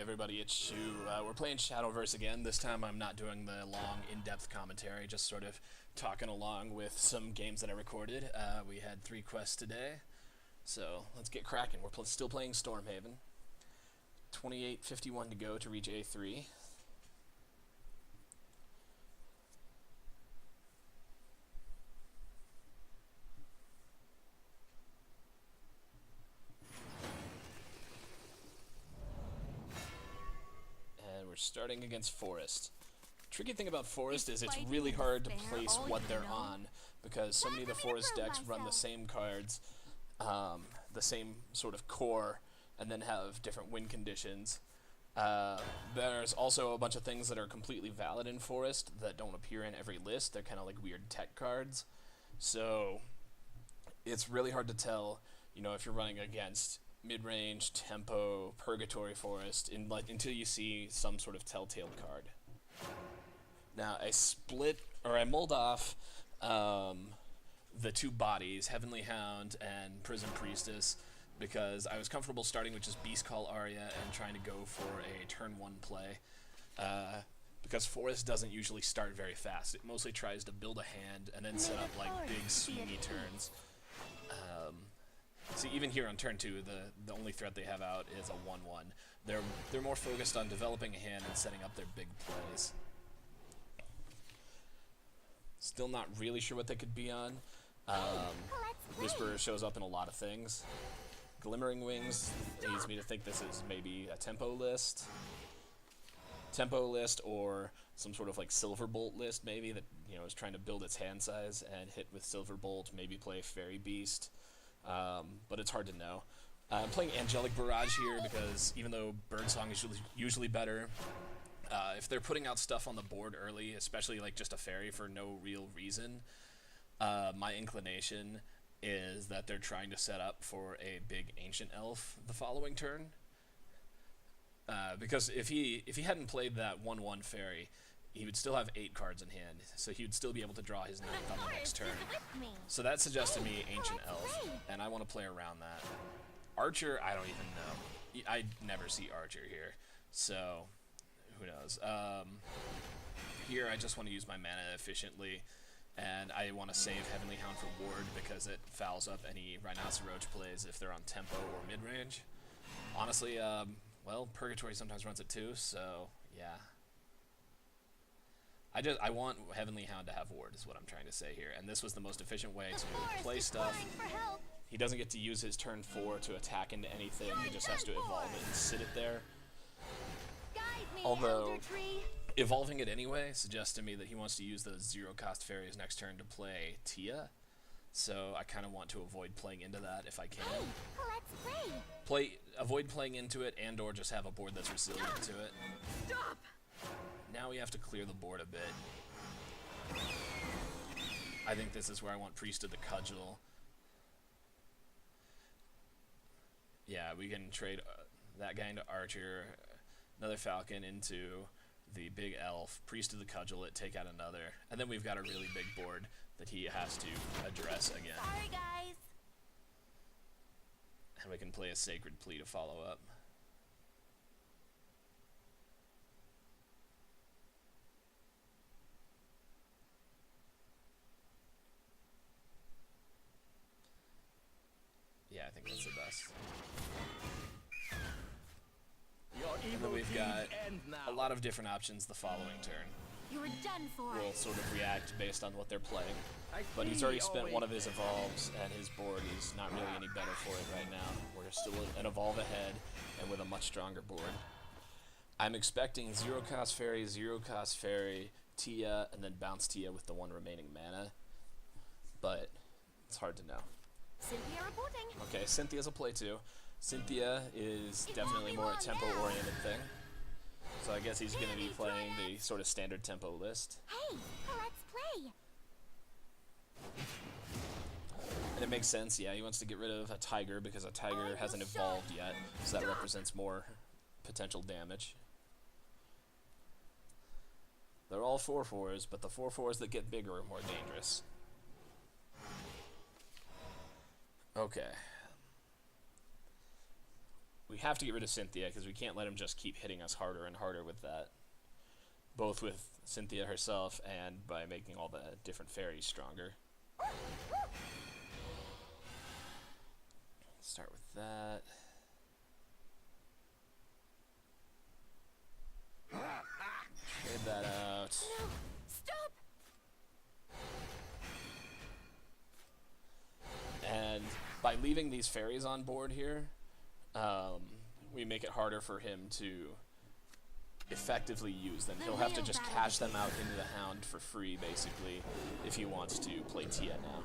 everybody, it's Shu. We're playing Shadowverse again. This time I'm not doing the long, in-depth commentary, just sort of talking along with some games that I recorded. We had 3 quests today, so let's get cracking. We're still playing Stormhaven. 28:51 to go to reach A3. We're starting against Forest. Tricky thing about Forest is it's really hard to place what they're on, because so many of the Forest decks run the same cards, the same sort of core, and then have different win conditions. There's also a bunch of things that are completely valid in Forest that don't appear in every list. They're kind of like weird tech cards. So it's really hard to tell, you know, if you're running against mid-range, tempo, purgatory forest, until you see some sort of telltale card. Now, I mulled off the 2 bodies, Heavenly Hound and Prison Priestess, because I was comfortable starting with just Beast Call Arya and trying to go for a turn 1 play. Because Forest doesn't usually start very fast. It mostly tries to build a hand and then set up like big swingy turns. See, even here on turn 2, the only threat they have out is a 1/1. They're more focused on developing a hand and setting up their big plays. Still not really sure what they could be on. Whisperer shows up in a lot of things. Glimmering Wings leads me to think this is maybe a tempo list. Or some sort of like Silverbolt list maybe that, you know, is trying to build its hand size and hit with Silverbolt, maybe play Fairy Beast. But it's hard to know. I'm playing Angelic Barrage here because even though Birdsong is usually better, if they're putting out stuff on the board early, especially like just a fairy for no real reason, my inclination is that they're trying to set up for a big Ancient Elf the following turn. Because if he hadn't played that 1/1 fairy, he would still have 8 cards in hand, so he would still be able to draw his 9th on the next turn. So that suggests to me Ancient Elf, and I want to play around that. Archer, I don't even know. I never see Archer here, so who knows. Here I just want to use my mana efficiently, and I want to save Heavenly Hound for Ward because it fouls up any Rhinoceros plays if they're on tempo or mid-range. Honestly, well, Purgatory sometimes runs it too, so yeah. I want Heavenly Hound to have Ward, is what I'm trying to say here, and this was the most efficient way to play stuff. He doesn't get to use his turn 4 to attack into anything, he just has to evolve it and sit it there. Although, evolving it anyway suggests to me that he wants to use those 0-cost fairies next turn to play Tia, so I kind of want to avoid playing into that if I can. Avoid playing into it and or just have a board that's resilient to it. Stop! Now we have to clear the board a bit. I think this is where I want Priest of the Cudgel. Yeah, we can trade that guy into Archer, another Falcon into the big Elf, Priest of the Cudgel it, take out another, and then we've got a really big board that he has to address again. Sorry, guys. And we can play a Sacred Plea to follow up. Yeah, I think that's the best. And then we've got a lot of different options the following turn. You were done for. We'll sort of react based on what they're playing. But he's already spent one of his evolves, and his board is not really any better for it right now. We're still an evolve ahead, and with a much stronger board. I'm expecting 0-cost fairy, Tia, and then bounce Tia with the 1 remaining mana. But it's hard to know. Cynthia reporting. Okay, Cynthia's a play too. Cynthia is definitely more a tempo-oriented thing. So I guess he's going to be playing the sort of standard tempo list. Hey, let's play. And it makes sense, yeah, he wants to get rid of a tiger because a tiger hasn't evolved yet, so that represents more potential damage. They're all 4/4s, but the 4/4s that get bigger are more dangerous. Okay. we have to get rid of Cynthia because we can't let him just keep hitting us harder and harder with that. Both with Cynthia herself and by making all the different fairies stronger. Start with that. Trade that out. No, stop! And by leaving these fairies on board here, we make it harder for him to effectively use them. He'll have to just cash them out into the Hound for free, basically, if he wants to play Tia now.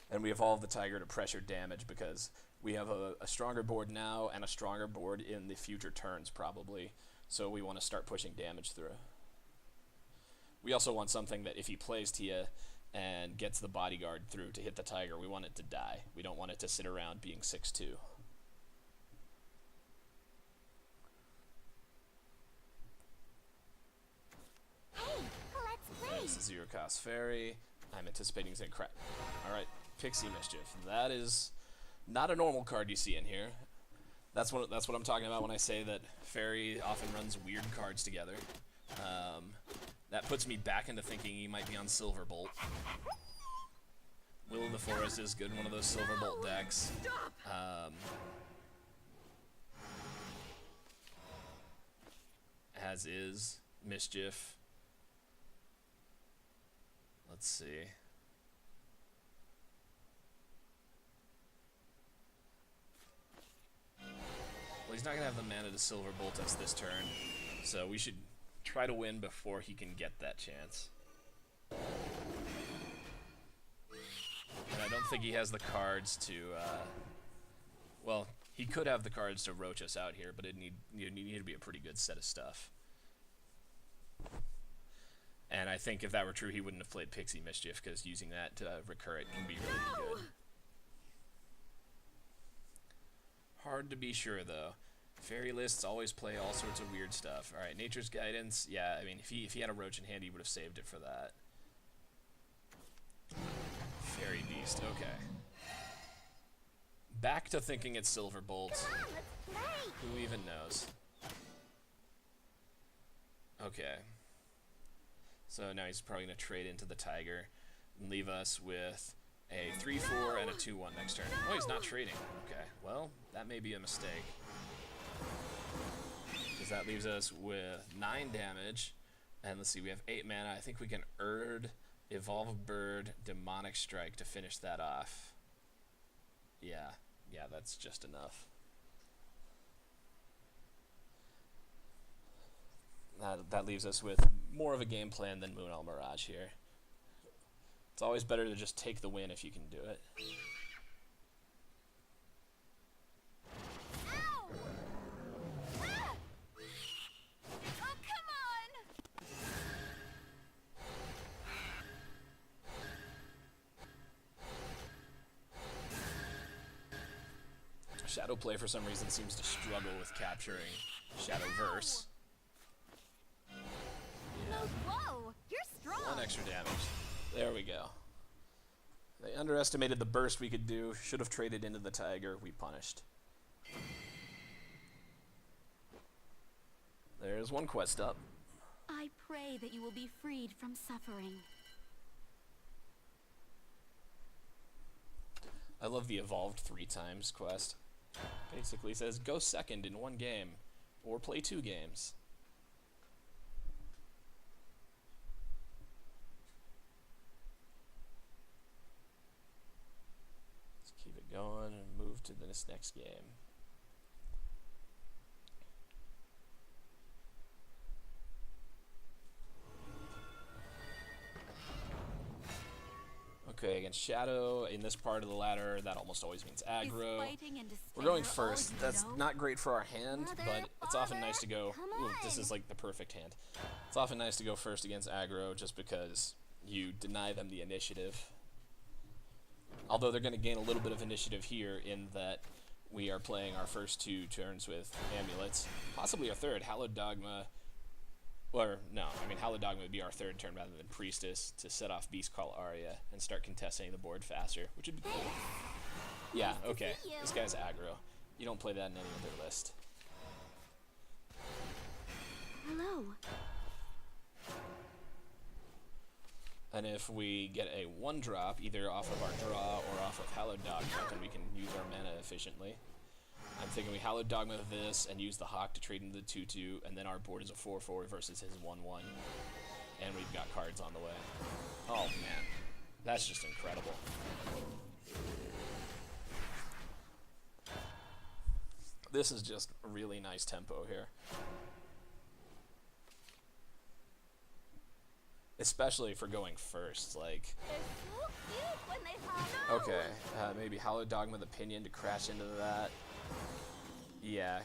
And we evolve the Tiger to pressure damage because we have a stronger board now and a stronger board in the future turns, probably. So we want to start pushing damage through. We also want something that if he plays Tia and gets the bodyguard through to hit the Tiger, we want it to die. We don't want it to sit around being 6-2. Hey, let's play! This is Zero Cost Fairy. I'm anticipating he's gonna crack. Alright, Pixie Mischief. That is not a normal card you see in here. That's what I'm talking about when I say that Fairy often runs weird cards together. That puts me back into thinking he might be on Silverbolt. Will of the Forest is good in one of those Silverbolt decks. As is Mischief. Let's see. Well, he's not going to have the mana to Silverbolt us this turn, so we should try to win before he can get that chance. And I don't think he has the cards to, well, he could have the cards to roach us out here, but it'd need to be a pretty good set of stuff. And I think if that were true, he wouldn't have played Pixie Mischief, because using that to recur it can be really good. Hard to be sure, though. Fairy lists always play all sorts of weird stuff. Alright, Nature's Guidance. Yeah, I mean, if he had a Roach in hand, he would have saved it for that. Fairy Beast, okay. Back to thinking it's Silverbolt. Come on, let's play! Who even knows? Okay. So now he's probably going to trade into the Tiger and leave us with a 3-4 and a 2-1 next turn. Oh, he's not trading. Okay, well, that may be a mistake. Because that leaves us with 9 damage. And let's see, we have 8 mana. I think we can Evolve a Bird, Demonic Strike to finish that off. Yeah, that's just enough. That leaves us with more of a game plan than Moonell Mirage here. It's always better to just take the win if you can do it. Ow! Ah! Oh, come on! Shadowplay, for some reason, seems to struggle with capturing Shadowverse. No, whoa! You're strong! 1 extra damage. There we go. They underestimated the burst we could do. Should have traded into the Tiger. We punished. There's 1 quest up. I pray that you will be freed from suffering. I love the evolved 3 times quest. Basically says go second in 1 game, or play 2 games. Let's keep it going and move to this next game. Okay, against Shadow, in this part of the ladder, that almost always means aggro. We're going first. That's not great for our hand, but it's often nice to go... Ooh, this is like the perfect hand. It's often nice to go first against aggro just because you deny them the initiative. Although they're going to gain a little bit of initiative here in that we are playing our first 2 turns with amulets. Possibly a third. Hallowed Dogma Or, no, I mean, Hallowed Dogma would be our third turn rather than Priestess to set off Beast Call Aria and start contesting the board faster, which would be cool. Yeah, okay. This guy's aggro. You don't play that in any other list. Hello. And if we get a 1-drop, either off of our draw or off of Hallowed Dogma, then we can use our mana efficiently. I'm thinking we Hallowed Dogma this and use the Hawk to trade into the 2/2, and then our board is a 4/4 versus his 1/1. And we've got cards on the way. Oh man, that's just incredible. This is just a really nice tempo here. Especially for going first, like... Okay, maybe Hallowed Dogma the Pinion to crash into that. Yeah,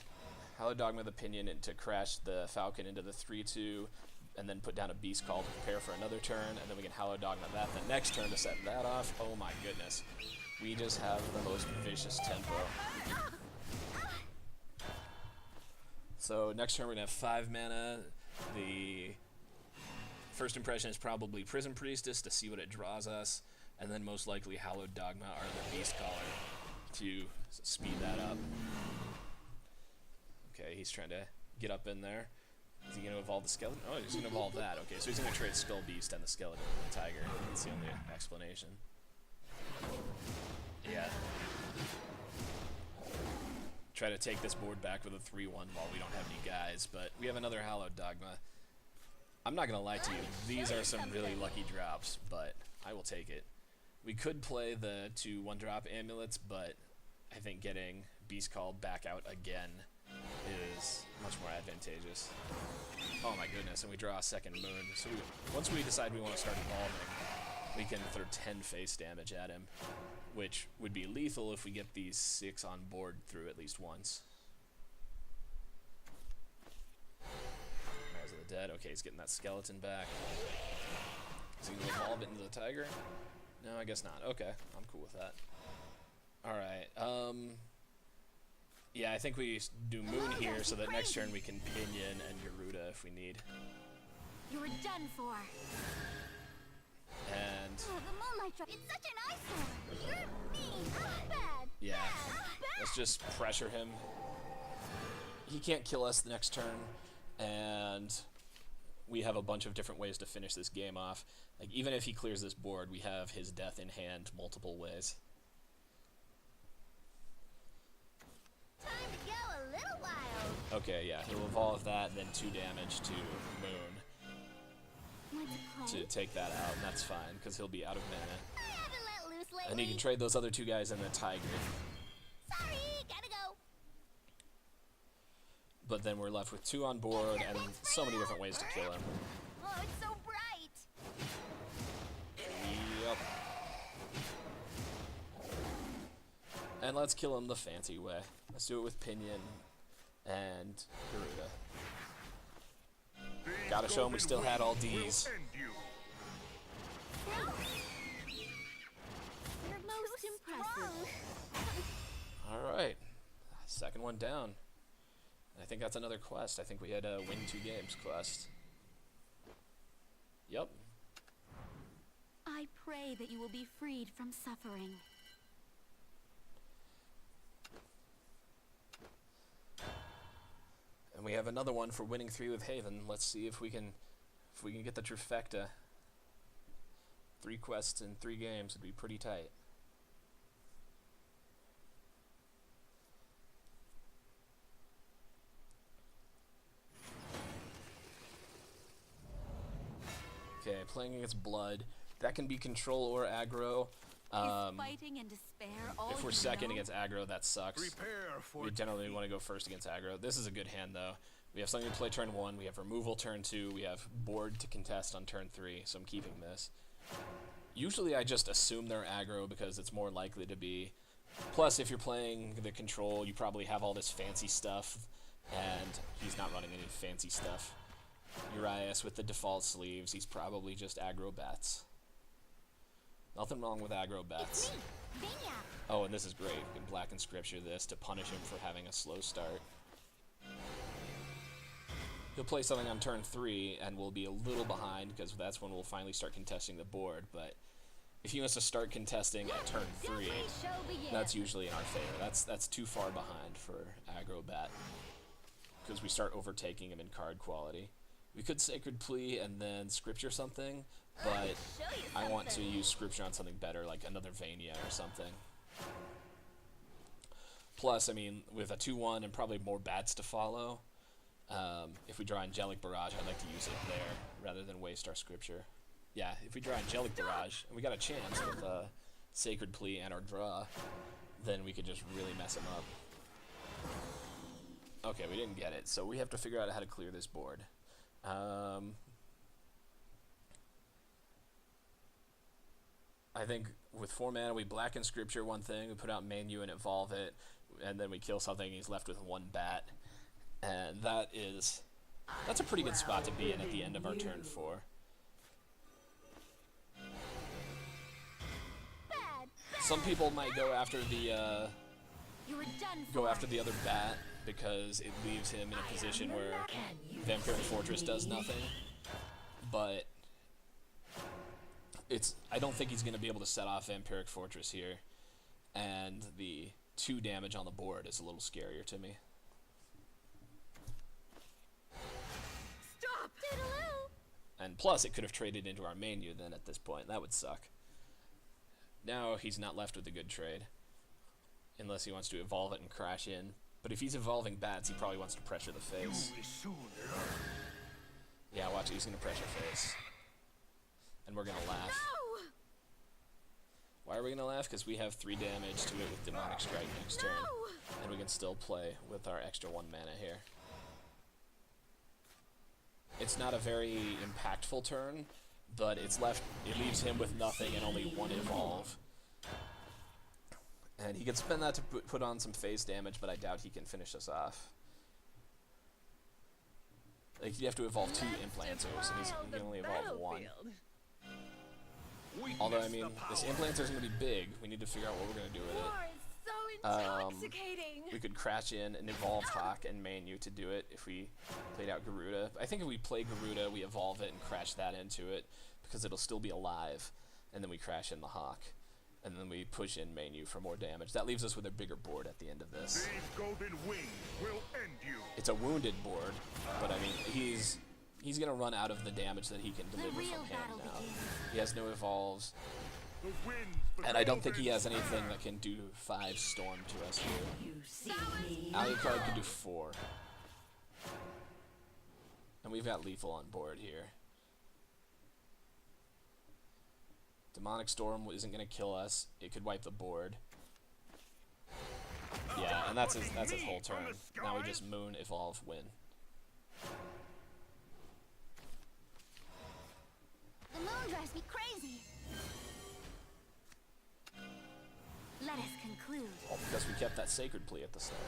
Hallowed Dogma the Pinion to crash the Falcon into the 3/2, and then put down a Beast Call to prepare for another turn, and then we can Hallowed Dogma that the next turn to set that off. Oh my goodness. We just have the most vicious tempo. So next turn we're going to have 5 mana. The first impression is probably Prison Priestess to see what it draws us, and then most likely Hallowed Dogma or the Beast Caller to speed that up. Okay, he's trying to get up in there. Is he going to evolve the skeleton? Oh, he's going to evolve that. Okay, so he's going to trade Skull Beast and the skeleton and the tiger. That's the only explanation. Yeah. Try to take this board back with a 3/1 while we don't have any guys, but we have another Hallowed Dogma. I'm not going to lie to you, these are some really lucky drops, but I will take it. We could play the 2 1-drop amulets, but I think getting Beast Call back out again is much more advantageous. Oh my goodness, and we draw a second moon. So once we decide we want to start evolving, we can throw 10 face damage at him, which would be lethal if we get these 6 on board through at least once. Rise of the Dead. Okay, he's getting that skeleton back. Is he going to evolve it into the tiger? No, I guess not. Okay, I'm cool with that. Alright, yeah, I think we do Moon here so that next turn we can Pinion and Garuda if we need. You're done for. And the moonlight drop. It's such an eyesore. You're mean. Bad. yeah, let's just pressure him. He can't kill us the next turn, and we have a bunch of different ways to finish this game off. Like, even if he clears this board, we have his death in hand multiple ways. Time to go a little wild. Okay, yeah, he'll evolve that, and then 2 damage to Moon to take that out, and that's fine, because he'll be out of mana. I haven't let loose lately. And he can trade those other 2 guys in the tiger. Sorry, gotta go. But then we're left with 2 on board, and so many different ways to kill him. Oh, it's so bright. Yep. And let's kill him the fancy way. Let's do it with Pinion and Garuda. Gotta show him we still had all Ds. You're most impressive. Alright. Second one down. I think that's another quest. I think we had a win 2 games quest. Yep. I pray that you will be freed from suffering. And we have another one for winning 3 with Haven. Let's see if we can get the trifecta. 3 quests in 3 games would be pretty tight. Okay, playing against Blood. That can be control or aggro. Fighting and despair all If we're second against aggro, that sucks. For We generally want to go first against aggro. This is a good hand, though. We have something to play turn 1, we have removal turn 2, we have board to contest on turn 3, so I'm keeping this. Usually I just assume they're aggro because it's more likely to be. Plus, if you're playing the control, you probably have all this fancy stuff, and he's not running any fancy stuff. Urias with the default sleeves, he's probably just aggro bats. Nothing wrong with aggro bats. Oh, and this is great. We can Black and Scripture this to punish him for having a slow start. He'll play something on turn 3, and we'll be a little behind, because that's when we'll finally start contesting the board, but if he wants to start contesting at turn 3, that's usually in our favor. That's too far behind for aggro bat, because we start overtaking him in card quality. We could Sacred Plea and then Scripture something, but I want to use Scripture on something better, like another Vania or something. Plus, I mean, with a 2-1 and probably more bats to follow, if we draw Angelic Barrage, I'd like to use it there rather than waste our Scripture. Yeah, if we draw Angelic Barrage, and we got a chance with Sacred Plea and our draw, then we could just really mess him up. Okay, we didn't get it, so we have to figure out how to clear this board. I think with 4 mana, we blacken Scripture one thing, we put out Manu and evolve it, and then we kill something, he's left with 1 bat. And that's a pretty good spot to be in at the end of our turn 4. Some people might go after the other bat because it leaves him in a position where Vampiric Fortress does nothing. But I don't think he's going to be able to set off Vampiric Fortress here, and the 2 damage on the board is a little scarier to me. Stop! Toodaloo! And plus, it could have traded into our Manu then at this point. That would suck. Now he's not left with a good trade, unless he wants to evolve it and crash in. But if he's evolving bats, he probably wants to pressure the face. Yeah, watch, he's going to pressure face. And we're going to laugh. No! Why are we going to laugh? Because we have 3 damage to it with Demonic Strike next turn. And we can still play with our extra 1 mana here. It's not a very impactful turn, but it leaves him with nothing and only 1 evolve. And he can spend that to put on some phase damage, but I doubt he can finish us off. Like, you have to evolve 2 Implanters, and he can only evolve 1. Although, I mean, this Implanter's going to be big. We need to figure out what we're going to do with it. We could crash in and evolve Hawk and Manu to do it if we played out Garuda. I think if we play Garuda, we evolve it and crash that into it, because it'll still be alive, and then we crash in the Hawk. And then we push in Manu for more damage. That leaves us with a bigger board at the end of this. These golden wings will end you. It's a wounded board, but I mean, he's gonna run out of the damage that he can deliver from hand now. He has no evolves, and I don't think he has anything that can do 5 storm to us here. Alucard can do 4. And we've got lethal on board here. Demonic Storm isn't going to kill us. It could wipe the board. Yeah, and that's his whole turn. Now we just Moon, Evolve, win. The moon drives me crazy. Let us conclude. All because we kept that Sacred Plea at the start.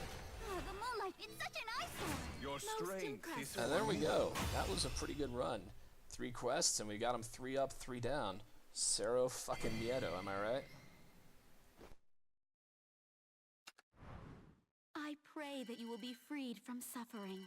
Oh, the moonlight, it's such an eyesore. Your strength is... And there we go. That was a pretty good run. 3 quests, and we got them 3 up, 3 down. Cero fucking Miedo, am I right? I pray that you will be freed from suffering.